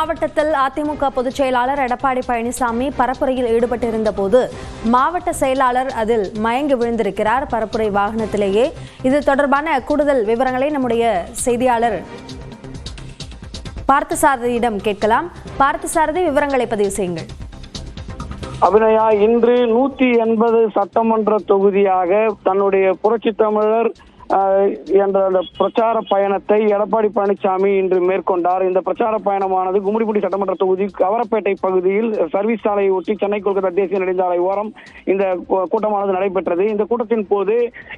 மாவட்டத்தில் அதிமுக பொதுச் செயலாளர் எடப்பாடி பழனிசாமி பரப்புரையில் ஈடுபட்டிருந்த போது மாவட்ட செயலாளர் அதில் மயங்கி விழுந்திருக்கிறார் பரப்புரை வாகனத்திலேயே. இது தொடர்பான கூடுதல் விவரங்களை நம்முடைய செய்தியாளர் பார்த்தசாரதியிடம் கேட்கலாம். பார்த்தசாரதி, விவரங்களை பதிவு செய்யுங்கள். அபிநயா, இன்று 180 சட்டமன்ற தொகுதியாக தன்னுடைய புரட்சி தமிழர் என்ற அந்த பிரச்சார பயணத்தை எடப்பாடி பழனிசாமி இன்று மேற்கொண்டார். இந்த பிரச்சார பயணமானது கும்மிடிப்பூண்டி சட்டமன்ற தொகுதி கவரப்பேட்டை பகுதியில் சர்வீஸ் சாலையை ஒட்டி சென்னை கொல்கத்தா தேசிய நெடுஞ்சாலை ஓரம் இந்த கூட்டமானது நடைபெற்றது. இந்த கூட்டத்தின் போது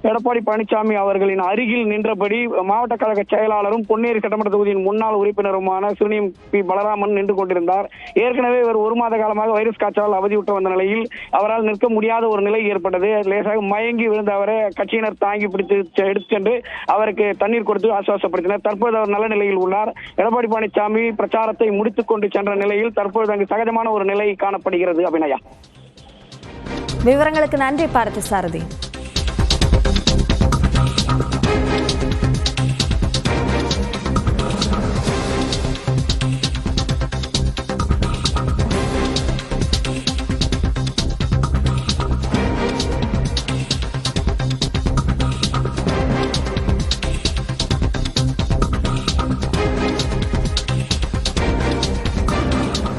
எடப்பாடி பழனிசாமி அவர்களின் அருகில் நின்றபடி மாவட்ட கழக செயலாளரும் பொன்னேரி சட்டமன்ற தொகுதியின் முன்னாள் உறுப்பினருமான சிறுனியம் பி பலராமன் நின்று கொண்டிருந்தார். ஏற்கனவே இவர் 1 மாத காலமாக வைரஸ் காய்ச்சலால் அவதியுற்று வந்த நிலையில் அவரால் நிற்க முடியாத ஒரு நிலை ஏற்பட்டது. லேசாக மயங்கி விழுந்த அவரை கட்சியினர் தாங்கி பிடித்து சென்று அவருக்கு தண்ணீர் கொடுத்து ஆசுவாசப்படுத்தினர். தற்போது அவர் நல்ல நிலையில் உள்ளார். எடப்பாடி பழனிசாமி பிரச்சாரத்தை முடித்துக் கொண்டு சென்ற நிலையில் தற்போது அங்கு சகஜமான ஒரு நிலை காணப்படுகிறது. அபிநயா, விவரங்களுக்கு நன்றி பார்த்தசாரதி.